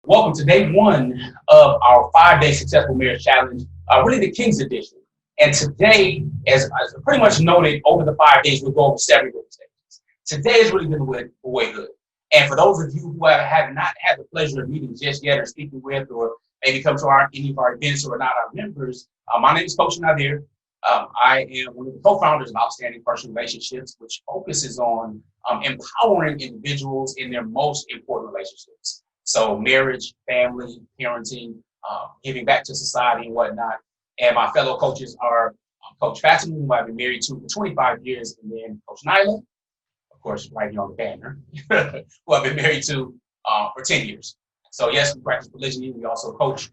Welcome to day one of our 5-day successful marriage challenge, really the King's edition. And today, as pretty much noted, over the 5 days, we'll go over several different stages. Today is really dealing with boyhood. And for those of you who have not had the pleasure of meeting just yet or speaking with, or maybe come to any of our events or are not our members, my name is Coach Nazir. I am one of the co-founders of Outstanding Personal Relationships, which focuses on empowering individuals in their most important relationships. So marriage, family, parenting, giving back to society and whatnot. And my fellow coaches are Coach Fatima, who I've been married to for 25 years, and then Coach Nyla, of course, right here on the banner, who I've been married to for 10 years. So yes, we practice polygyny. We also coach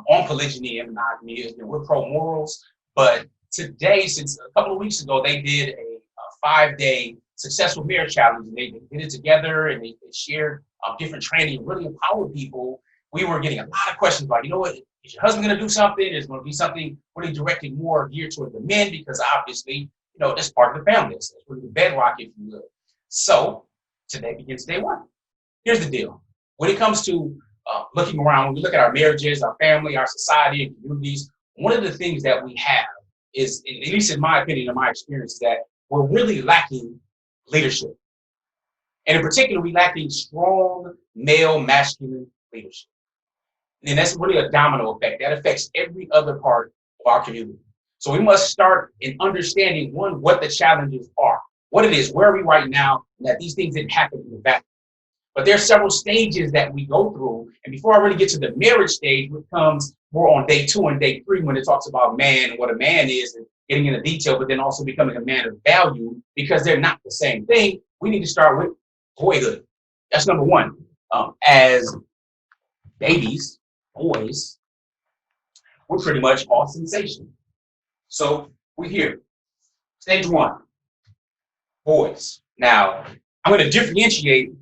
on polygyny and monogamy. And we're pro morals. But today, since a couple of weeks ago, they did a 5-day successful marriage challenge, and they did it together, and they shared different training and really empowered people. We were getting a lot of questions about, is your husband going to do something? Is going to be something really directed more geared toward the men? Because obviously, that's part of the family. That's really the bedrock, if you will. So today begins day one. Here's the deal. When it comes to looking around, when we look at our marriages, our family, our society, and communities, one of the things that we have is, at least in my opinion, in my experience, that we're really lacking leadership. And in particular, we lacking strong male masculine leadership. And that's really a domino effect. That affects every other part of our community. So we must start in understanding, one, what the challenges are, what it is, where are we right now, and that these things didn't happen in the back. But there are several stages that we go through. And before I really get to the marriage stage, which comes more on day 2 and day 3, when it talks about man and what a man is and getting into detail, but then also becoming a man of value, because they're not the same thing, we need to start with boyhood. That's number one. As babies, boys, we're pretty much all sensation. So we're here. Stage 1, boys. Now, I'm going to differentiate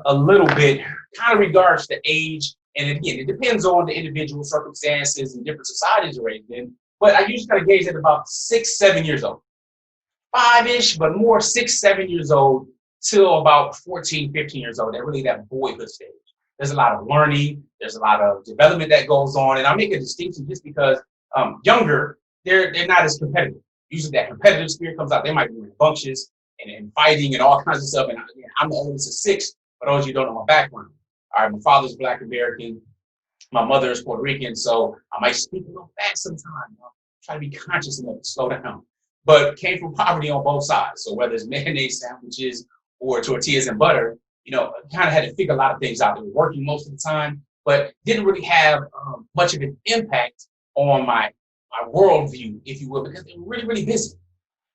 a little bit, kind of regards to age. And again, it depends on the individual circumstances and different societies are raised in. But I usually kind of gauge at about 6, 7 years old. 5-ish, but more 6, 7 years old till about 14, 15 years old. They're really that boyhood stage. There's a lot of learning. There's a lot of development that goes on. And I make a distinction just because younger, they're not as competitive. Usually that competitive spirit comes out. They might be rambunctious and fighting and all kinds of stuff. And I'm the oldest of 6. For those of you who don't know my background. All right, my father's Black American. My mother is Puerto Rican. So I might speak a little fast sometimes. Try to be conscious enough to slow down. But came from poverty on both sides. So whether it's mayonnaise sandwiches or tortillas and butter, kind of had to figure a lot of things out. They were working most of the time, but didn't really have much of an impact on my worldview, if you will, because they were really, really busy.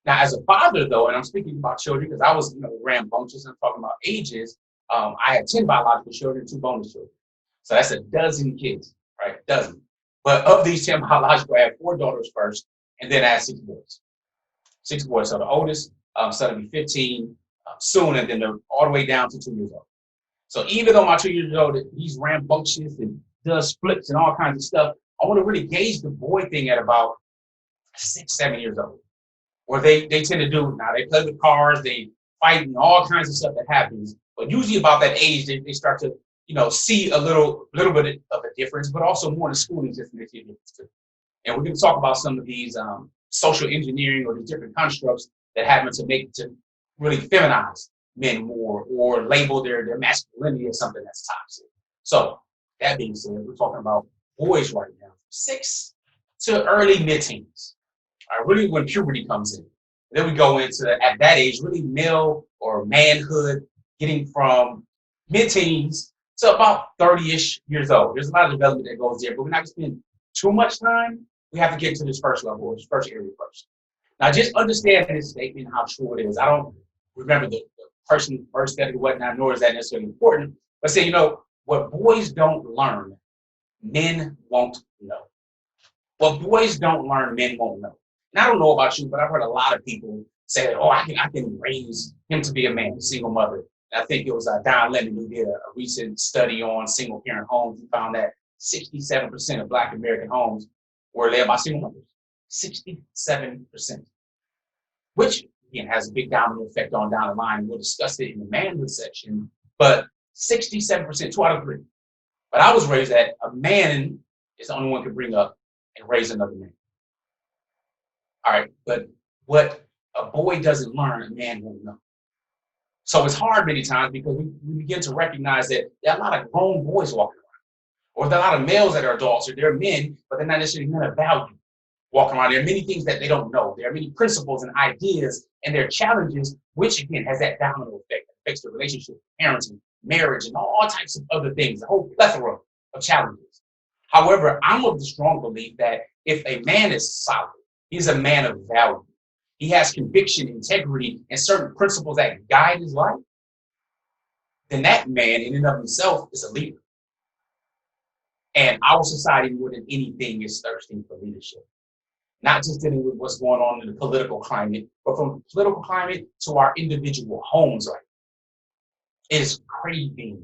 Now, as a father, though, and I'm speaking about children because I was, rambunctious, I'm talking about ages. I had 10 biological children, 2 bonus children. So that's a dozen kids, right? A dozen. But of these 10 biological, I had 4 daughters first, and then I had 6 boys. 6 boys. So the oldest son will be 15 soon, and then they're all the way down to 2 years old. So even though my 2 years old, he's rambunctious and does flips and all kinds of stuff, I want to really gauge the boy thing at about 6, 7 years old. Where they tend to do, now they play with cars, they fight and all kinds of stuff that happens. But usually about that age, they start to, see a little bit of a difference, but also more in the schooling system, they see a difference too. And we're going to talk about some of these social engineering or the different constructs that happen to really feminize men more or label their masculinity as something that's toxic. So that being said, we're talking about boys right now, 6 to early mid-teens. Really when puberty comes in. Then we go into, at that age, really male or manhood, getting from mid-teens to about 30-ish years old. There's a lot of development that goes there, but we're not going to spend too much time. We have to get to this first level, or this first area first. Now, just understand this statement, how true it is. I don't remember the person first said it or whatnot, nor is that necessarily important. But say, what boys don't learn, men won't know. What boys don't learn, men won't know. And I don't know about you, but I've heard a lot of people say, I can raise him to be a man, a single mother. And I think it was Don Lemon who did a recent study on single parent homes. He found that 67% of Black American homes were led by single mothers. 67%. Which, again, has a big domino effect on down the line. We'll discuss it in the manhood section. But 67%, 2 out of 3. But I was raised that a man is the only one who can bring up and raise another man. All right. But what a boy doesn't learn, a man won't know. So it's hard many times because we begin to recognize that there are a lot of grown boys walking around, or there are a lot of males that are adults, or they're men, but they're not necessarily men of value walking around. There are many things that they don't know. There are many principles and ideas, and there are challenges, which again has that domino effect that affects the relationship, parenting, marriage, and all types of other things, a whole plethora of challenges. However, I'm of the strong belief that if a man is solid, he's a man of value. He has conviction, integrity, and certain principles that guide his life, then that man in and of himself is a leader. And our society, more than anything, is thirsting for leadership. Not just dealing with what's going on in the political climate, but from the political climate to our individual homes right now, is craving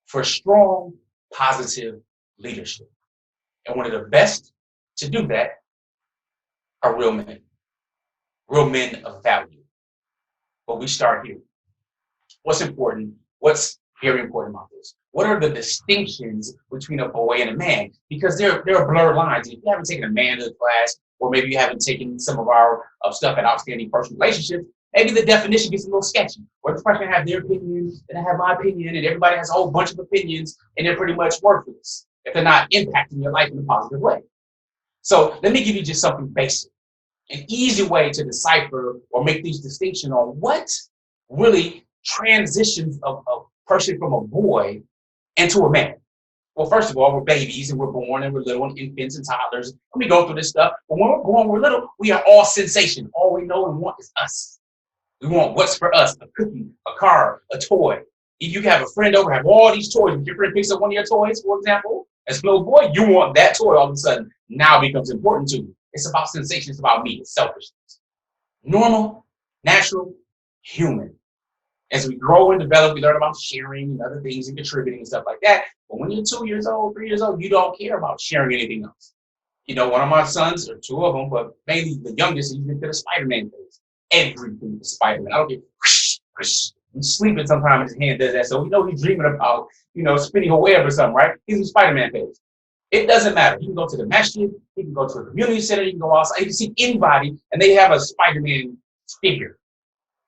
for strong, positive leadership. And one of the best to do that are real men of value. But we start here. What's important? What's very important about this? What are the distinctions between a boy and a man? Because there are blurred lines. If you haven't taken a manhood class, or maybe you haven't taken some of our stuff at Outstanding Personal Relationships, maybe the definition gets a little sketchy. Or the person have their opinion, and I have my opinion, and everybody has a whole bunch of opinions, and they're pretty much worthless if they're not impacting your life in a positive way. So let me give you just something basic, an easy way to decipher or make these distinctions on what really transitions a person from a boy into a man. Well, first of all, we're babies and we're born and we're little and infants and toddlers. And we go through this stuff. But when we're born, we're little, we are all sensation. All we know and want is us. We want what's for us, a cookie, a car, a toy. If you have a friend over, have all these toys. If your friend picks up one of your toys, for example, as a little boy, you want that toy all of a sudden. Now it becomes important to you. It's about sensation. It's about me. It's selfishness. Normal, natural, human. As we grow and develop, we learn about sharing and other things and contributing and stuff like that. But when you're 2 years old, 3 years old, you don't care about sharing anything else. You know, one of my sons, or two of them, but mainly the youngest, he's into the Spiderman phase. Everything is Spiderman. I don't get he's sleeping sometimes, his hand does that. So we know he's dreaming about, spinning a web or something, right? He's in Spider-Man phase. It doesn't matter. He can go to the masjid, he can go to a community center, he can go outside, he can see anybody, and they have a Spider-Man figure.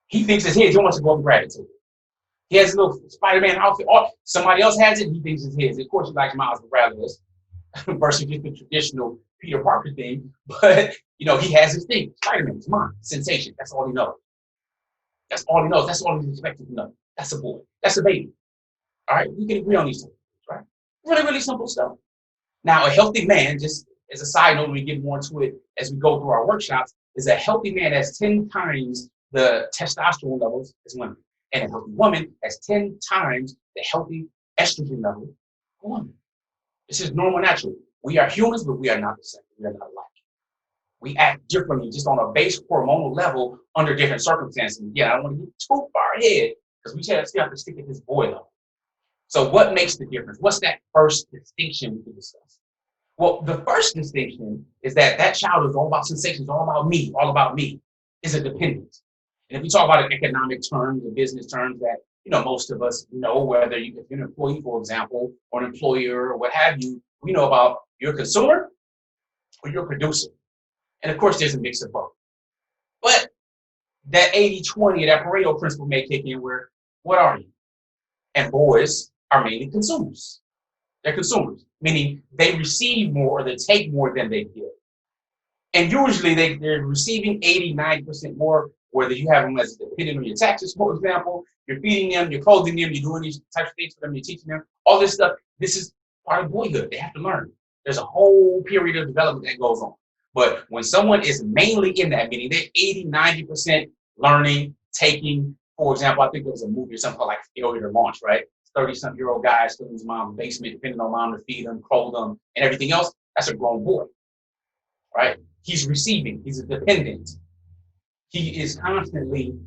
He thinks it's his. He wants to go and grab it. He has a little Spider-Man outfit. Or somebody else has it. He thinks it's his. Of course, he likes Miles Morales versus just the traditional Peter Parker thing. But he has his thing. Spider-Man is mine. Sensation. That's all he knows. That's all he knows. That's all he's expected to know. That's a boy. That's a baby. All right, we can agree on these things, right? Really, really simple stuff. Now, a healthy man, just as a side note, we get more into it as we go through our workshops, is a healthy man has 10 times the testosterone levels as women. And a healthy woman has 10 times the healthy estrogen level of a woman. This is normal, natural. We are humans, but we are not the same. We are not alike. We act differently just on a base hormonal level under different circumstances. Yeah, I don't want to get too far ahead because we still have to stick at this boy level. So what makes the difference? What's that first distinction we can discuss? Well, the first distinction is that child is all about sensations, all about me, is a dependent. And if we talk about economic terms and business terms that, most of us know, whether if you're an employee, for example, or an employer or what have you, we know about your consumer or your producer. And of course, there's a mix of both. But that 80-20, that Pareto principle may kick in where, what are you? And boys are mainly consumers. They're consumers, meaning they receive more or they take more than they give. And usually they're receiving 80-90% more, whether you have them as dependent on your taxes, for example, you're feeding them, you're clothing them, you're doing these types of things for them, you're teaching them, all this stuff. This is part of boyhood. They have to learn. There's a whole period of development that goes on. But when someone is mainly in that, meaning they're 80-90% learning, taking, for example, I think there was a movie or something called like Failure to Launch, right? 30-something-year-old guy still in his mom's basement, depending on mom to feed him, clothe him, and everything else. That's a grown boy, right? He's receiving. He's a dependent. He is constantly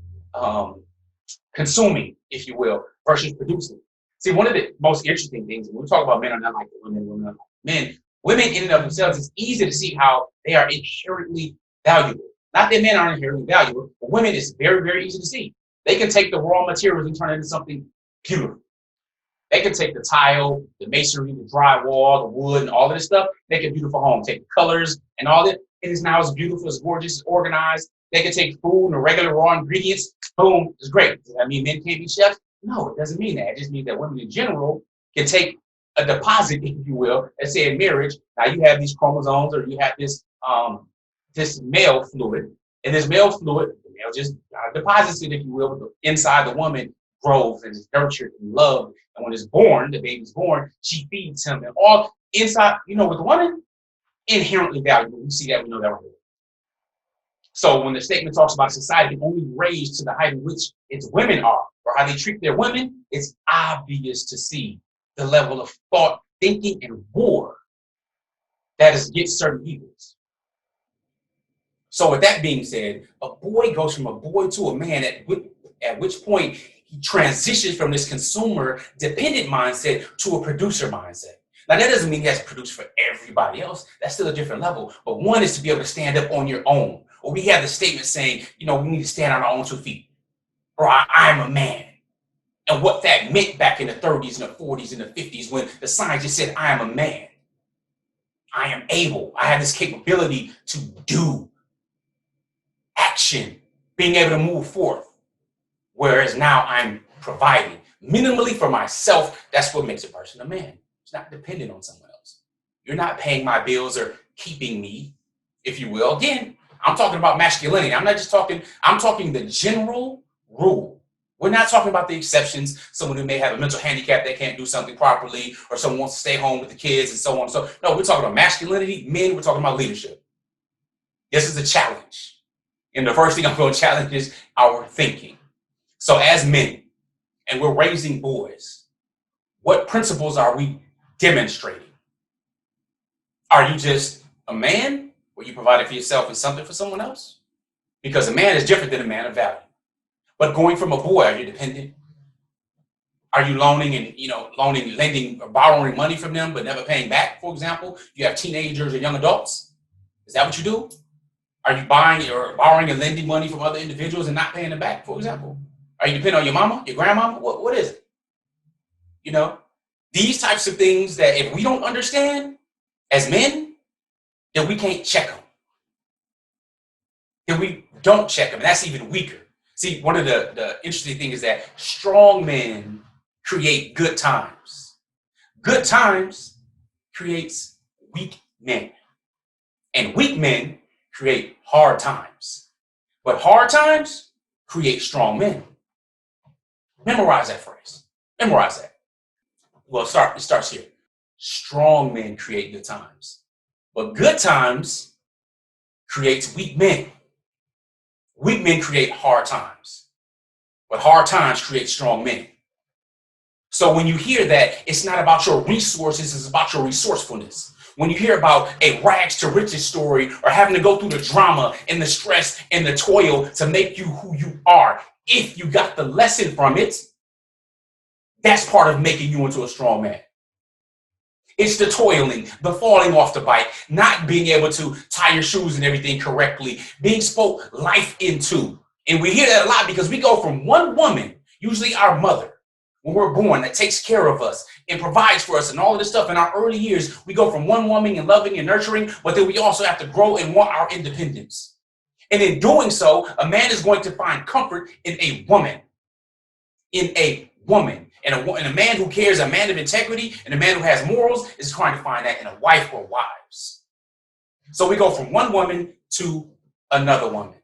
consuming, if you will, versus producing. See, one of the most interesting things, when we talk about men are not like the women, women are like men, women in and of themselves, it's easy to see how they are inherently valuable. Not that men aren't inherently valuable, but women is very, very easy to see. They can take the raw materials and turn it into something beautiful. They can take the tile, the masonry, the drywall, the wood, and all of this stuff, make a beautiful home. Take the colors and all that. It is now as beautiful, as gorgeous, as organized. They can take food and the regular raw ingredients. Boom, it's great. Does that mean men can't be chefs? No, it doesn't mean that. It just means that women in general can take a deposit, if you will, let's say in marriage. Now you have these chromosomes, or you have this male fluid, and this male fluid, the male just deposits it, if you will, inside the woman grows and is nurtured and loved. And when it's born, the baby's born, she feeds him. And all inside, with the woman, inherently valuable. We see that, we know that right here. So when the statement talks about society only raised to the height in which its women are, or how they treat their women, it's obvious to see the level of thought, thinking, and war that is against certain evils. So with that being said, a boy goes from a boy to a man at which point he transitions from this consumer dependent mindset to a producer mindset. Now that doesn't mean he has to produce for everybody else. That's still a different level. But one is to be able to stand up on your own. Or we have the statement saying, we need to stand on our own 2 feet. Or I'm a man. And what that meant back in the 30s and the 40s and the 50s when the sign just said, I am a man. I am able. I have this capability to do action, being able to move forth. Whereas now I'm providing minimally for myself. That's what makes a person a man. It's not dependent on someone else. You're not paying my bills or keeping me, if you will. Again, I'm talking about masculinity. I'm talking the general rule. We're not talking about the exceptions, someone who may have a mental handicap that can't do something properly, or someone wants to stay home with the kids and so on. So no, we're talking about masculinity, men, we're talking about leadership. This is a challenge. And the first thing I'm going to challenge is our thinking. So as men, and we're raising boys, what principles are we demonstrating? Are you just a man where you provided for yourself and something for someone else? Because a man is different than a man of value. But going from a boy, are you dependent? Are you loaning and, lending or borrowing money from them, but never paying back, for example? You have teenagers or young adults. Is that what you do? Are you buying or borrowing and lending money from other individuals and not paying them back, for example? Are you dependent on your mama, your grandmama? What is it? These types of things that if we don't understand as men, then we can't check them. Then we don't check them, and that's even weaker. See, one of the interesting things is that strong men create good times. Good times creates weak men. And weak men create hard times. But hard times create strong men. Memorize that phrase. Memorize that. Well, it starts here. Strong men create good times. But good times creates weak men. Weak men create hard times. But hard times create strong men. So when you hear that, it's not about your resources, it's about your resourcefulness. When you hear about a rags to riches story or having to go through the drama and the stress and the toil to make you who you are, if you got the lesson from it, that's part of making you into a strong man. It's the toiling, the falling off the bike, not being able to tie your shoes and everything correctly, being spoke life into. And we hear that a lot because we go from one woman, usually our mother, when we're born, that takes care of us and provides for us and all of this stuff in our early years. We go from one woman and loving and nurturing, but then we also have to grow and want our independence. And in doing so, a man is going to find comfort in a woman. In a woman. And a man who cares, a man of integrity, and a man who has morals is trying to find that in a wife or wives. So we go from one woman to another woman.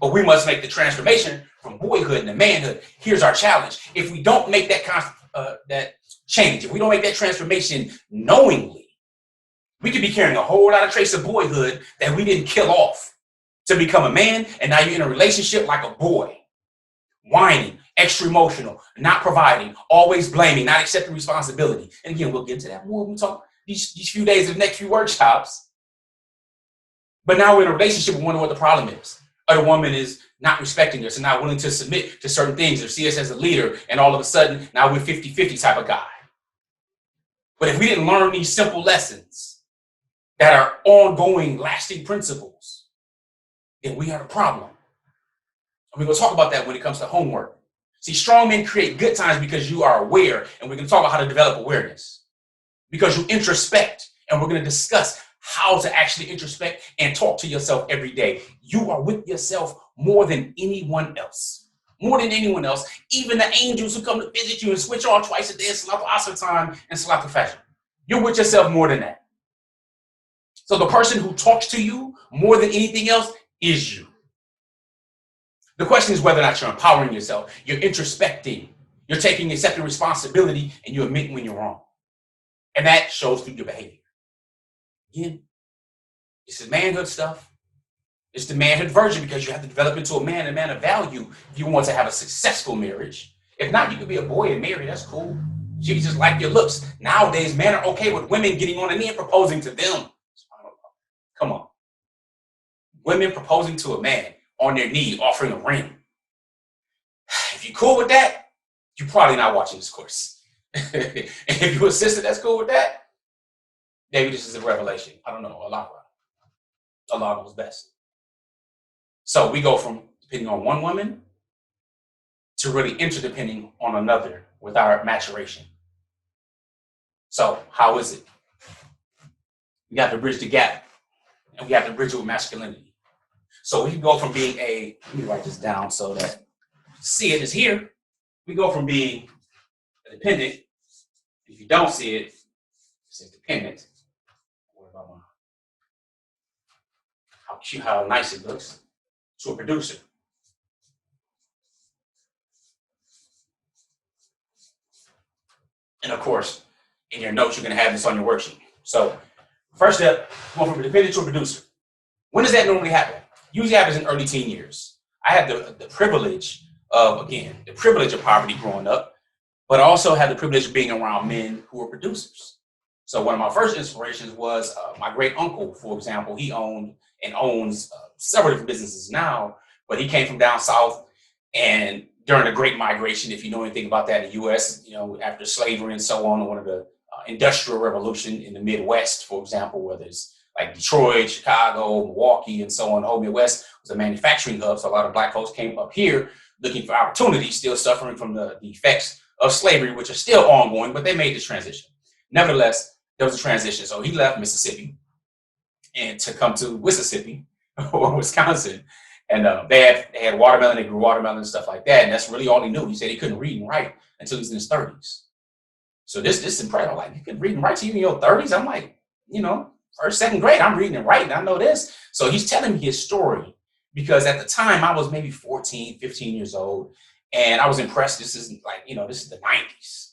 But we must make the transformation from boyhood to manhood. Here's our challenge. If we don't make that change, if we don't make that transformation knowingly, we could be carrying a whole lot of traits of boyhood that we didn't kill off to become a man, and now you're in a relationship like a boy, whining, extra emotional, not providing, always blaming, not accepting responsibility. And again, we'll get to that more when we talk these few days of the next few workshops. But now we're in a relationship and wonder what the problem is. Or the woman is not respecting us and not willing to submit to certain things or see us as a leader. And all of a sudden, now we're 50-50 type of guy. But if we didn't learn these simple lessons that are ongoing, lasting principles, then we have a problem. And we're going to talk about that when it comes to homework. See, strong men create good times because you are aware, and we're going to talk about how to develop awareness. Because you introspect, and we're going to discuss how to actually introspect and talk to yourself every day. You are with yourself more than anyone else. More than anyone else. Even the angels who come to visit you and switch on twice a day in Salat al-Asr time and Salat al-Fajr. You're with yourself more than that. So the person who talks to you more than anything else is you. The question is whether or not you're empowering yourself. You're introspecting. You're taking accepting responsibility, and you admit when you're wrong. And that shows through your behavior. Again, this is manhood stuff. It's the manhood version because you have to develop into a man of value if you want to have a successful marriage. If not, you could be a boy and marry. That's cool. You just like your looks. Nowadays, men are okay with women getting on a knee and proposing to them. Come on. Women proposing to a man on their knee, offering a ring. If you're cool with that, you're probably not watching this course. And if you're a sister that's cool with that, maybe this is a revelation. I don't know. Allah knows best. So we go from depending on one woman to really interdepending on another with our maturation. So how is it? We have to bridge the gap, and we have to bridge it with masculinity. So we can go from being let me write this down so that see it is here. We go from being a dependent. If you don't see it, it's dependent. What about how cute, how nice it looks, to a producer. And of course, in your notes, you're going to have this on your worksheet. So first step, going from a dependent to a producer. When does that normally happen? Usually happens in early teen years. I had the privilege of, again, the privilege of poverty growing up, but I also had the privilege of being around men who were producers. So one of my first inspirations was my great uncle, for example. He owned and owns several different businesses now, but he came from down south, and during the Great Migration, if you know anything about that in the U.S., after slavery and so on, one of the industrial revolution in the Midwest, for example, where there's like Detroit, Chicago, Milwaukee, and so on. The whole Midwest was a manufacturing hub, so a lot of black folks came up here looking for opportunities, still suffering from the effects of slavery, which are still ongoing, but they made this transition. Nevertheless, there was a transition. So he left Mississippi and to come to Mississippi or Wisconsin. And they had watermelon, they grew watermelon and stuff like that. And that's really all he knew. He said he couldn't read and write until he was in his 30s. So this impressed me. Like, you could read and write to you in your 30s? I'm like, first, second grade, I'm reading and writing. I know this. So he's telling me his story because at the time I was maybe 14, 15 years old. And I was impressed. This is this is the 90s.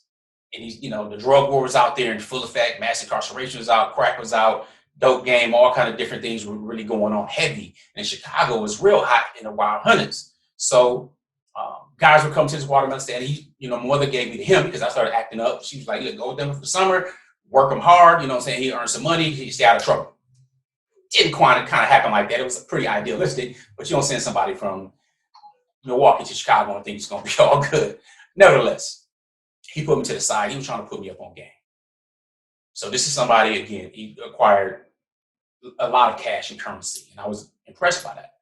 And he's, the drug war was out there in full effect. Mass incarceration was out. Crack was out. Dope game. All kind of different things were really going on heavy. And Chicago was real hot in the wild hundreds. So guys would come to this watermelon stand. My mother gave me to him because I started acting up. She was like, look, go with them for the summer. Work them hard. He earned some money. He stay out of trouble. Didn't quite kind of happen like that. It was pretty idealistic. But you don't send somebody from Milwaukee to Chicago and think it's going to be all good. Nevertheless, he put me to the side. He was trying to put me up on game. So this is somebody, again, he acquired a lot of cash and currency, and I was impressed by that.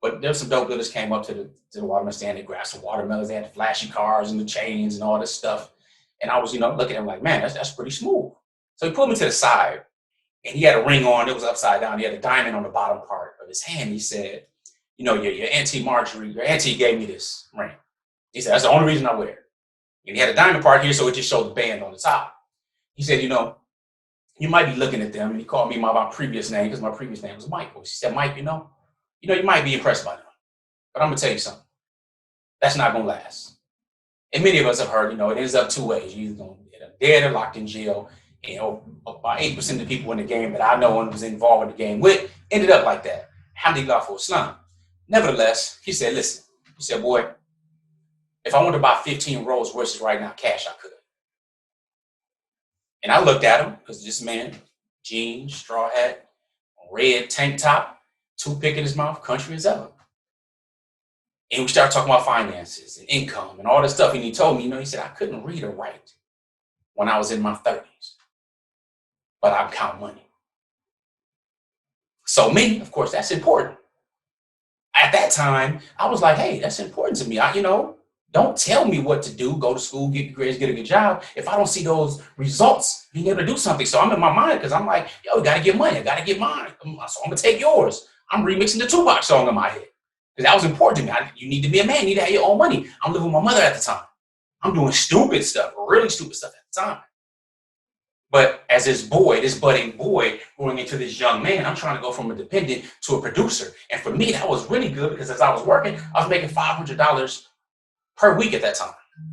But there were some dope dealers came up to the watermelon stand. They grabbed some watermelons. They had the flashy cars and the chains and all this stuff. And I was, looking at him like, man, that's pretty smooth. So he pulled me to the side, and he had a ring on. It was upside down. He had a diamond on the bottom part of his hand. He said, your Auntie Marjorie, your auntie gave me this ring. He said, that's the only reason I wear it. And he had a diamond part here, so it just showed the band on the top. He said, you might be looking at them. And he called me my previous name because my previous name was Michael. He said, Mike, you might be impressed by them. But I'm going to tell you something. That's not going to last. And many of us have heard, it ends up two ways. You're either going to get dead or locked in jail. About 8% of the people in the game that I know and was involved in the game with ended up like that. Alhamdulillah for Islam. Nevertheless, he said, listen, boy, if I wanted to buy 15 Rolls Royces right now, cash, I could. And I looked at him because this man, jeans, straw hat, red tank top, toothpick in his mouth, country as ever. And we started talking about finances and income and all this stuff. And he told me, he said, I couldn't read or write when I was in my 30s, but I count money. So me, of course, that's important. At that time, I was like, hey, that's important to me. Don't tell me what to do, go to school, get good grades, get a good job, if I don't see those results being able to do something. So I'm in my mind because I'm like, yo, you got to get money. I got to get mine. So I'm going to take yours. I'm remixing the Tupac song in my head because that was important to me. You need to be a man. You need to have your own money. I'm living with my mother at the time. I'm doing stupid stuff, really stupid stuff at the time. But as this budding boy, growing into this young man, I'm trying to go from a dependent to a producer. And for me, that was really good because as I was working, I was making $500 per week at that time.